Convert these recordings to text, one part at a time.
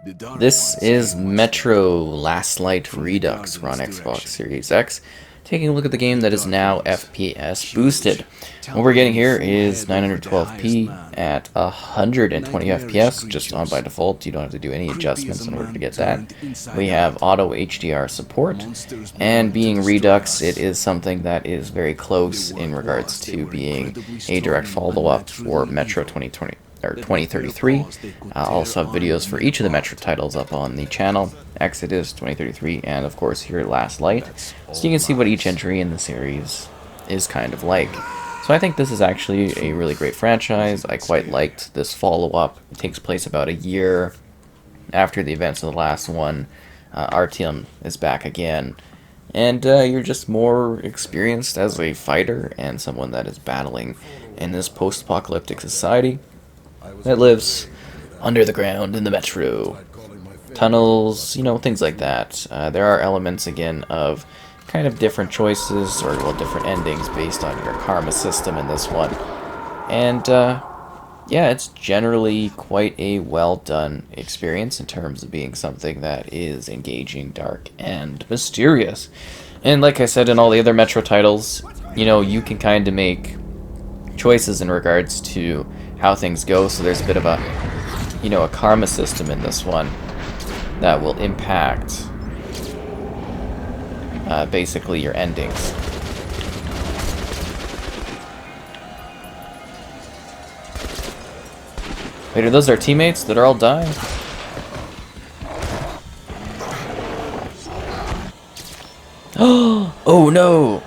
This is Metro Last Light Redux. We're on Xbox Series X, taking a look at the game that is now FPS boosted. What we're getting here is 912p at 120 FPS, just on by default. You don't have to do any adjustments in order to get that. We have auto HDR support, and being Redux, it is something that is very close in regards to being a direct follow-up for Metro 2020. Or 2033. I'll also have videos for each of the Metro titles up on the channel, Exodus 2033, and of course here Last Light, so you can see what each entry in the series is kind of like. So I think this is actually a really great franchise. I quite liked this follow-up. It takes place about a year after the events of the last one. Artyom is back again, and you're just more experienced as a fighter and someone that is battling in this post-apocalyptic society that lives under the ground in the metro. Tunnels, things like that. There are elements, again, of kind of different choices, or, well, different endings based on your karma system in this one. And, yeah, it's generally quite a well-done experience in terms of being something that is engaging, dark, and mysterious. And like I said in all the other Metro titles, you can kind of make choices in regards to how things go, so there's a bit of a karma system in this one that will impact basically your endings. Wait, are those our teammates that are all dying? Oh no!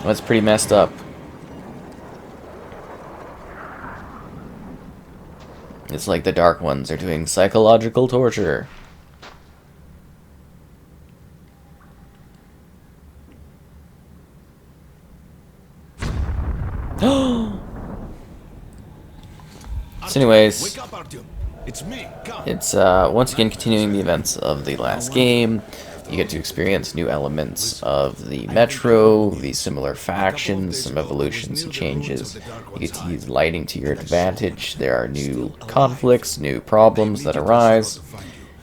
That's pretty messed up. It's like the Dark Ones are doing psychological torture. So anyways, it's once again continuing the events of the last game. You get to experience new elements of the Metro, the similar factions, some evolutions and changes. You get to use lighting to your advantage. There are new conflicts, new problems that arise.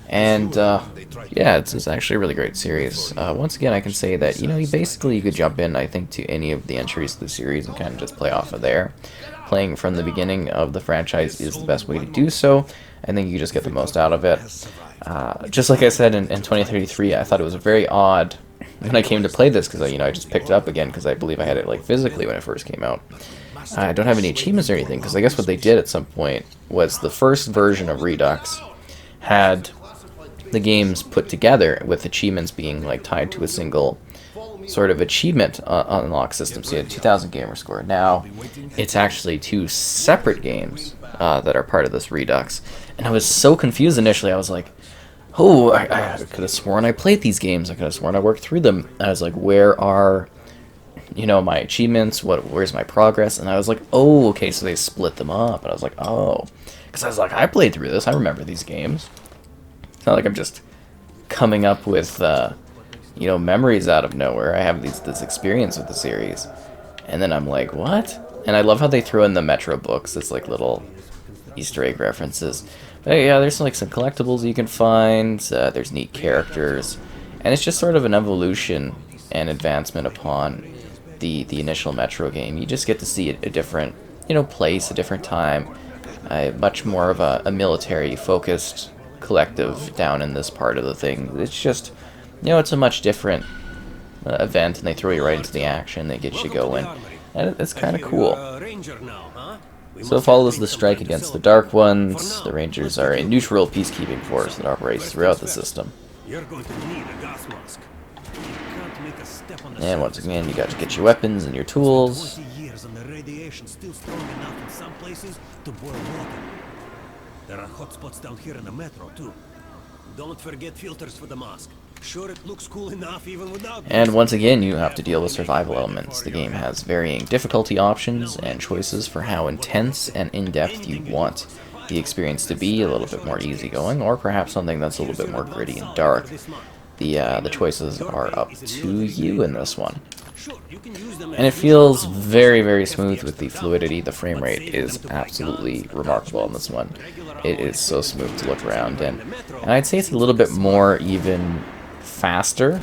And, yeah, it's actually a really great series. Once again, I can say that, you could jump in, I think, to any of the entries of the series and kind of just play off of there. Playing from the beginning of the franchise is the best way to do so. I think you just get the most out of it. Just like I said in 2033, I thought it was very odd when I came to play this, because I just picked it up again because I believe I had it physically when it first came out. I don't have any achievements or anything, because I guess what they did at some point was the first version of Redux had the games put together with achievements being tied to a single sort of achievement unlock system. So you had 2,000 gamer score. Now it's actually two separate games that are part of this Redux, and I was so confused initially. I was like, oh, I could have sworn I played these games. I could have sworn I worked through them. I was like, where are my achievements? Where's my progress? And I was like, oh, okay, so they split them up. And I was like, oh, because I was like, I played through this. I remember these games. It's not like I'm just coming up with memories out of nowhere. I have this experience with the series, and then I'm like, what? And I love how they throw in the Metro books as little Easter egg references. But yeah, there's some collectibles you can find. There's neat characters, and it's just sort of an evolution and advancement upon the initial Metro game. You just get to see a different place, a different time, much more of a military focused collective down in this part of the thing. It's just it's a much different event, and they throw you right into the action. They get you going, and it's kind of cool. So it follows the strike against the Dark Ones. The Rangers are a neutral peacekeeping force that operates throughout the system. And once again, you got to get your weapons and your tools. There are hotspots down here in the metro too. Don't forget filters for the mask. Sure, it looks cool enough even without. And once again, you have to deal with survival elements. The game has varying difficulty options and choices for how intense and in-depth you want the experience to be. A little bit more easygoing, or perhaps something that's a little bit more gritty and dark. The choices are up to you in this one. Sure, you can use them And it as feels very, very smooth with the fluidity. The frame rate is absolutely remarkable on this one. It is so smooth to look around, and I'd say it's a little bit more even faster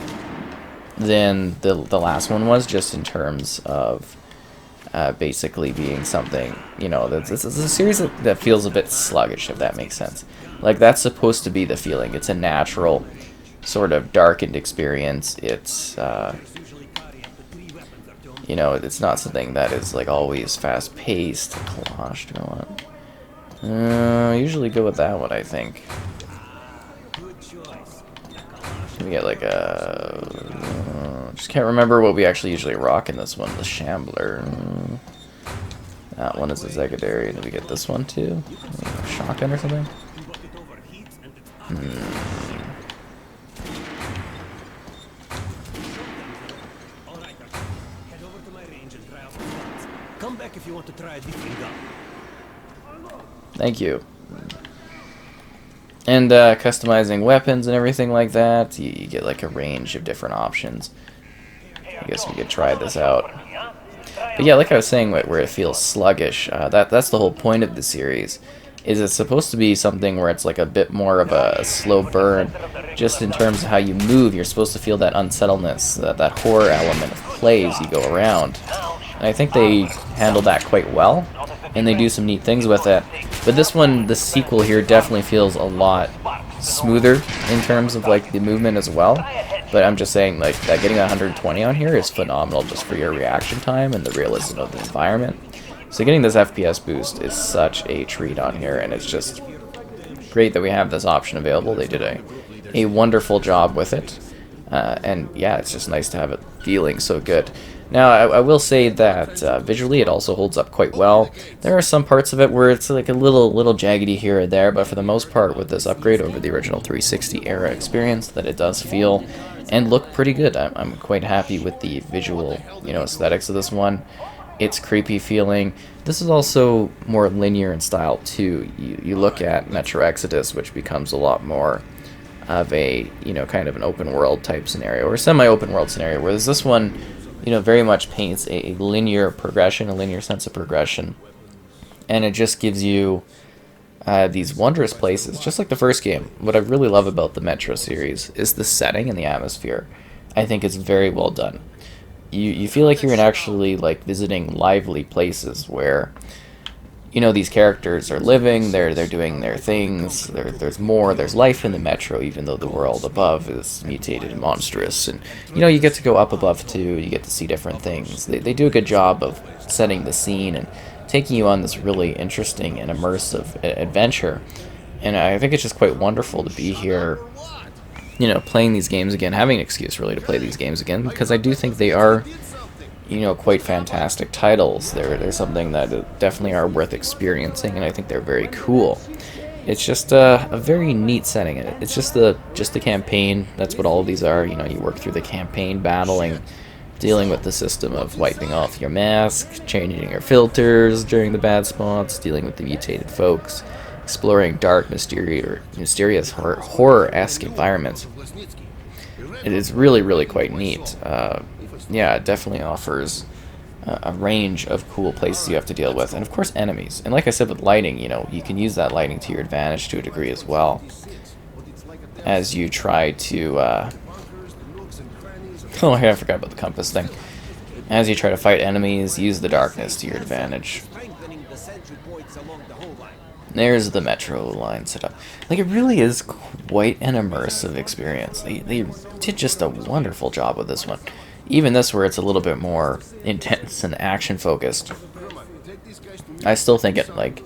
than the last one was, just in terms of basically being something, you know, this is a series that feels a bit sluggish, if that makes sense. Like, that's supposed to be the feeling. It's a natural, sort of darkened experience. It's, you know, it's not something that is, like, always fast-paced. Collage to go on. Usually go with that one, I think. We get, like, a... just can't remember what we actually usually rock in this one. The Shambler. That one is a Secondary. Did we get this one, too? A shotgun or something? Come back if you want to try a different gun. Thank you. And customizing weapons and everything like that, you get like a range of different options. I guess we could try this out. But yeah, like I was saying, where it feels sluggish, that's the whole point of the series. Is it's supposed to be something where it's like a bit more of a slow burn, just in terms of how you move. You're supposed to feel that unsettledness, that horror element of play as you go around. And I think they handle that quite well, and they do some neat things with it. But this one, the sequel here, definitely feels a lot smoother in terms of like the movement as well. But I'm just saying, like, that getting 120 on here is phenomenal just for your reaction time and the realism of the environment. So getting this FPS boost is such a treat on here, and it's just great that we have this option available. They did a wonderful job with it. And yeah, it's just nice to have it feeling so good. Now, I will say that visually it also holds up quite well. There are some parts of it where it's like a little jaggedy here or there, but for the most part with this upgrade over the original 360 era experience, that it does feel and look pretty good. I'm quite happy with the visual, you know, aesthetics of this one. It's creepy feeling. This is also more linear in style too. You look at Metro Exodus, which becomes a lot more of a, you know, kind of an open world type scenario, or semi-open world scenario, whereas this one, you know, very much paints a linear progression, a linear sense of progression, and it just gives you these wondrous places, just like the first game. What I really love about the Metro series is the setting and the atmosphere. I think it's very well done. You feel like you're in actually like visiting lively places where, you know, these characters are living, they're doing their things, there's life in the Metro, even though the world above is mutated and monstrous. And, you know, you get to go up above too, you get to see different things. They do a good job of setting the scene and taking you on this really interesting and immersive adventure. And I think it's just quite wonderful to be here, you know, playing these games again, having an excuse really to play these games again, because I do think they are, you know, quite fantastic titles. They're something that definitely are worth experiencing, and I think they're very cool. It's just a very neat setting. It's just the campaign. That's what all of these are. You know, you work through the campaign, battling, dealing with the system of wiping off your mask, changing your filters during the bad spots, dealing with the mutated folks, exploring dark, mysterious horror-esque environments. It is really, really quite neat. Yeah, it definitely offers a range of cool places you have to deal with, and of course enemies. And like I said with lighting, you know, you can use that lighting to your advantage to a degree as well, as you try to oh, I forgot about the compass thing. As you try to fight enemies, use the darkness to your advantage. There's the Metro line set up. Like, it really is quite an immersive experience. They did just a wonderful job with this one. Even this, where it's a little bit more intense and action focused, I still think it, like,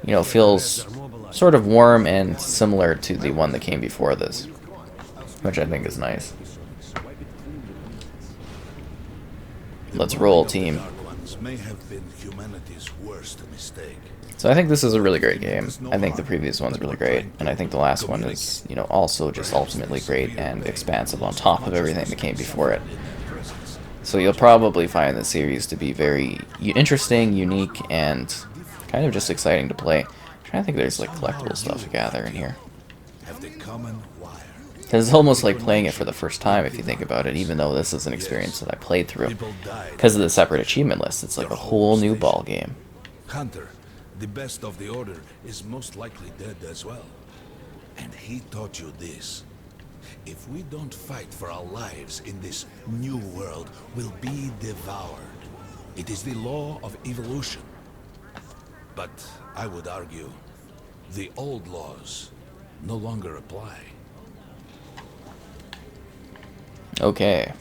you know, feels sort of warm and similar to the one that came before this, which I think is nice. Let's roll, team. So I think this is a really great game. I think the previous one's really great, and I think the last one is, you know, also just ultimately great and expansive on top of everything that came before it. So you'll probably find the series to be very interesting, unique, and kind of just exciting to play. I'm trying to think if there's like collectible stuff to gather in here. Because it's almost like playing it for the first time if you think about it, even though this is an experience that I played through. Because of the separate achievement list, it's like a whole new ball game. Hunter, the best of the order, is most likely dead as well. And he taught you this. If we don't fight for our lives in this new world, we'll be devoured. It is the law of evolution. But I would argue, the old laws no longer apply. Okay.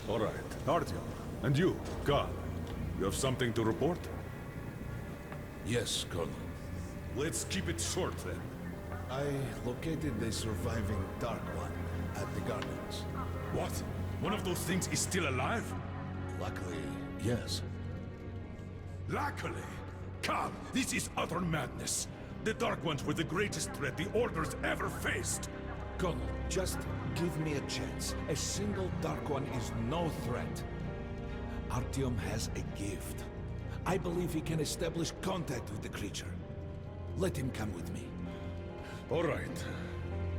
All right, Artyom, and you, Khan, you have something to report? Yes, Colonel. Let's keep it short then. I located the surviving Dark One at the gardens. What? One of those things is still alive? Luckily, yes. Luckily! Khan, this is utter madness. The Dark Ones were the greatest threat the Order's ever faced. Colonel, just give me a chance. A single Dark One is no threat. Artyom has a gift. I believe he can establish contact with the creature. Let him come with me. All right.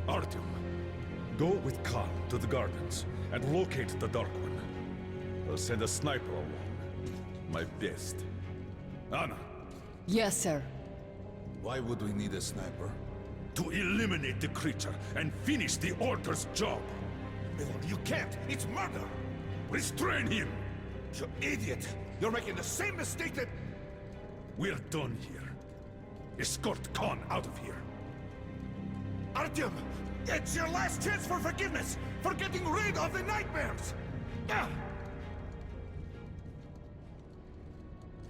Artyom, go with Khan to the gardens and locate the Dark One. I'll send a sniper along. My best. Anna, Yes, sir. Why would we need a sniper? to eliminate the creature and finish the Order's job. You can't! It's murder! Restrain him! You idiot! You're making the same mistake that... We're done here. Escort Khan out of here. Artyom! It's your last chance for forgiveness! For getting rid of the nightmares! Ah!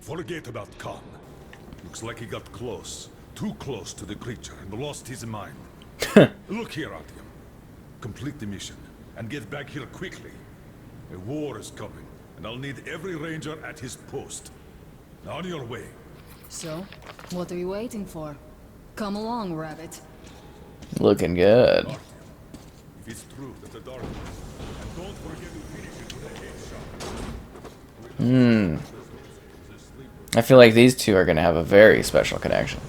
Forget about Khan. Looks like he got close. Too close to the creature and lost his mind. Look here, Artyom. Complete the mission and get back here quickly. A war is coming, and I'll need every ranger at his post. On your way. So, what are you waiting for? Come along, Rabbit. Looking good. Artyom, if it's true that the Dark One, and don't forget to finish it with a headshot. I feel like these two are going to have a very special connection.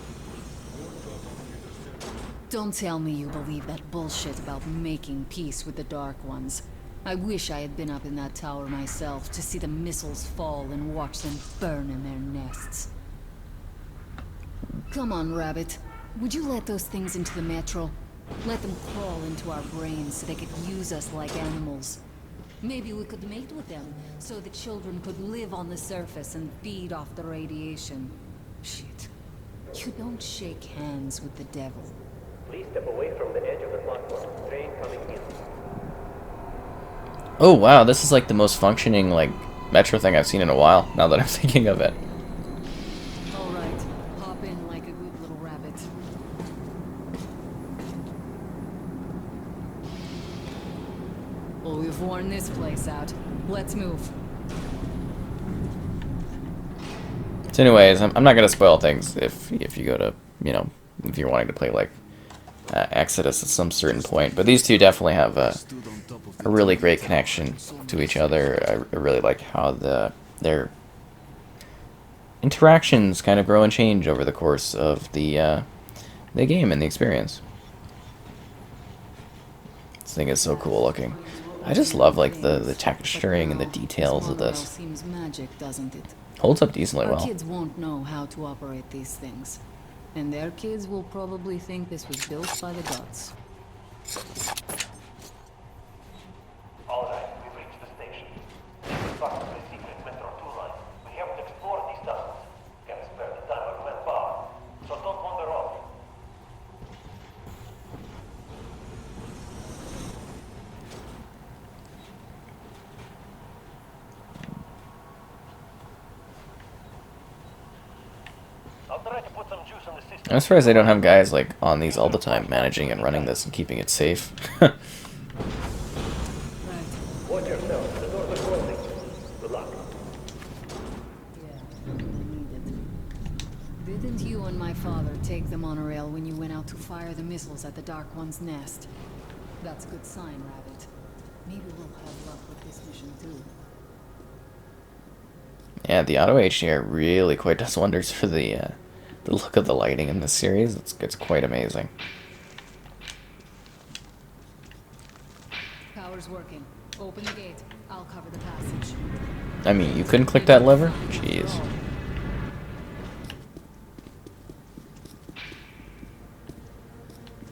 Don't tell me you believe that bullshit about making peace with the Dark Ones. I wish I had been up in that tower myself to see the missiles fall and watch them burn in their nests. Come on, Rabbit. Would you let those things into the metro? Let them crawl into our brains so they could use us like animals. Maybe we could mate with them, so the children could live on the surface and feed off the radiation. Shit. You don't shake hands with the devil. Please step away from the edge of the platform. Train coming in. Oh wow, this is like the most functioning like metro thing I've seen in a while, now that I'm thinking of it. Alright, hop in like a good little rabbit. Well, we've worn this place out. Let's move. So anyways, I'm not going to spoil things if you go to, you know, if you're wanting to play like Exodus at some certain point. But these two definitely have a really great connection to each other. I really like how their interactions kind of grow and change over the course of the game and the experience. This thing is so cool looking. I just love like the texturing and the details of this. Seems magic, doesn't it? Holds up decently Our well. kids won't know how to operate these things. And their kids will probably think this was built by the gods. All right, we've reached the station. Back to the secret Metro 2 line. We have to explore these tunnels. Can't spare the time or manpower. So don't wander off. I'll try to put some juice on the system. I'm surprised they don't have guys like on these all the time, managing and running this and keeping it safe. Right. Watch yourself. The doors are closing. Good luck. Yeah, needed. Didn't you and my father take the monorail when you went out to fire the missiles at the Dark One's nest? That's a good sign, Rabbit. Maybe we'll have luck with this mission too. Yeah, the auto HDR really quite does wonders for the look of the lighting in this series. It's quite amazing. It's working. Open the gate. I'll cover the passage. I mean, you couldn't click that lever? Jeez.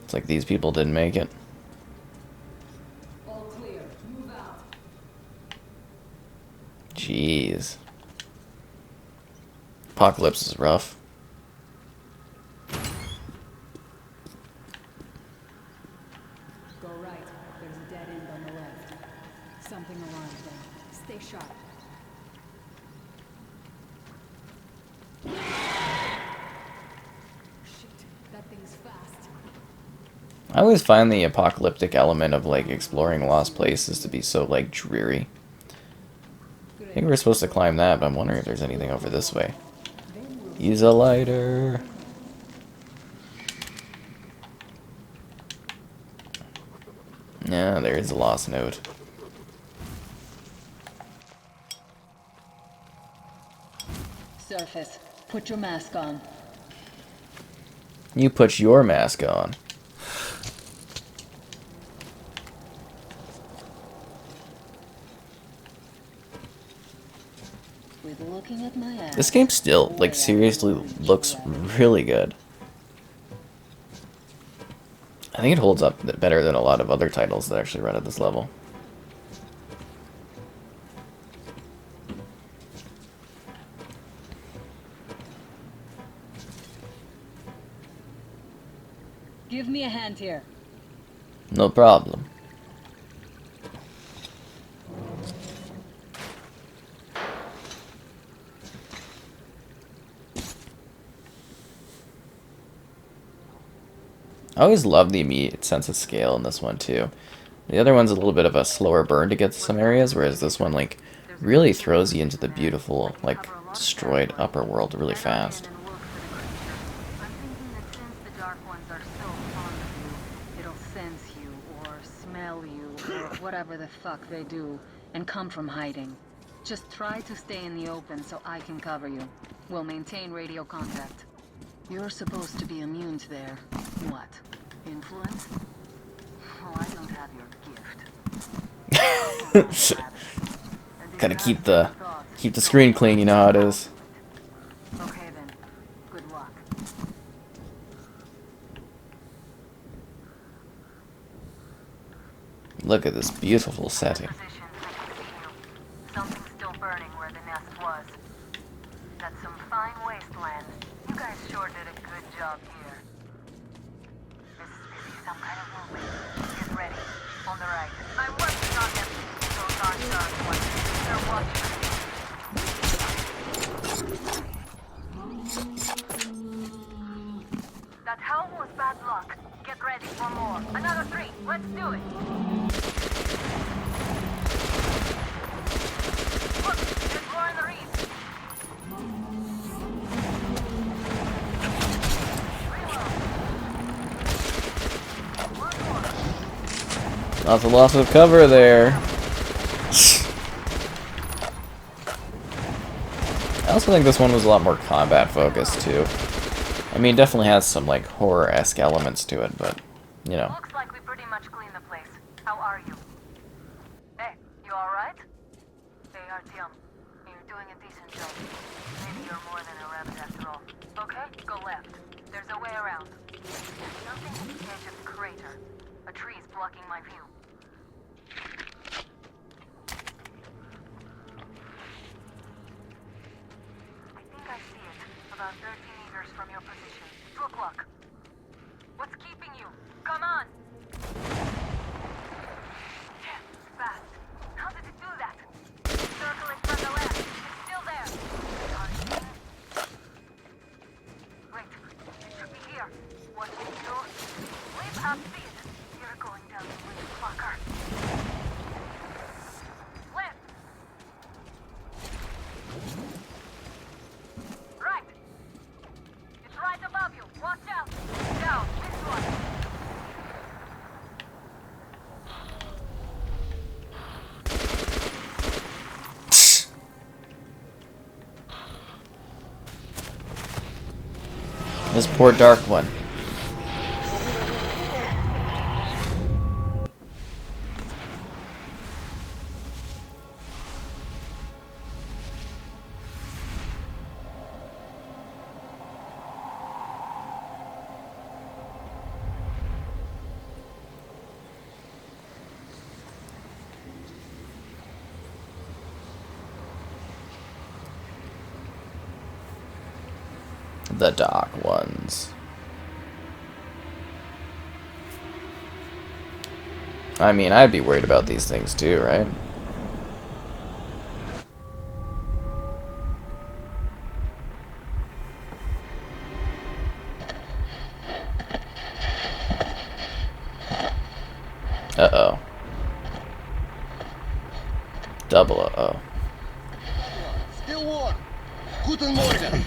It's like these people didn't make it. All clear. Move out. Jeez. Apocalypse is rough. Go right. There's a dead end on the left. Something alarmed them. Stay sharp. Shit, that thing's fast. I always find the apocalyptic element of like exploring lost places to be so like dreary. I think we're supposed to climb that, but I'm wondering if there's anything over this way. Use a lighter. Yeah, there is a lost note. Surface. Put your mask on. You put your mask on. With looking at my ass. This game still, like, seriously looks really good. I think it holds up better than a lot of other titles that actually run at this level. Give me a hand here. No problem. I always love the immediate sense of scale in this one too. The other one's a little bit of a slower burn to get to some areas, whereas this one like really throws you into the beautiful, like destroyed upper world really fast. I'm thinking that since the Dark Ones are so fond of you, it'll sense you, or smell you, or whatever the fuck they do, and come from hiding. Just try to stay in the open so I can cover you. We'll maintain radio contact. You're supposed to be immune to their... what? Influence? Oh, I don't have your gift. Gotta keep the screen clean, you know how it is. Okay then. Good luck. Look at this beautiful setting. Position, I can see you. Something's still burning where the nest was. That's some fine wasteland. You guys sure did a good job here. This is some kind of movement. Get ready. On the right. I'm working on them. Those aren't dark ones. They're watching. That hell was bad luck. Get ready for more. Another 3. Let's do it. Look, there's more in the reeds. Lots of loss of cover there. I also think this one was a lot more combat focused too. I mean, it definitely has some like horror-esque elements to it, but you know. Looks like we pretty much cleaned the place. How are you? Hey, you alright? Hey, Artyom, you're doing a decent job. Maybe you're more than a rabbit after all. Okay, go left. There's a way around. There's nothing at the edge of the crater. A tree's blocking my view. I think I see it. About 30 meters from your position. 2 o'clock. What's keeping you? Come on! Yeah, fast. How did it do that? Circling from the left. It's still there. Wait, it should be here. Watch it do. Leave up speed. You're going down the way, fucker. Left. Right. It's right above you. Watch out. Down. This one. This poor dark one. the dark ones. I mean, I'd be worried about these things too, right? Uh-oh. Double uh-oh. Still warm. Guten Morgen.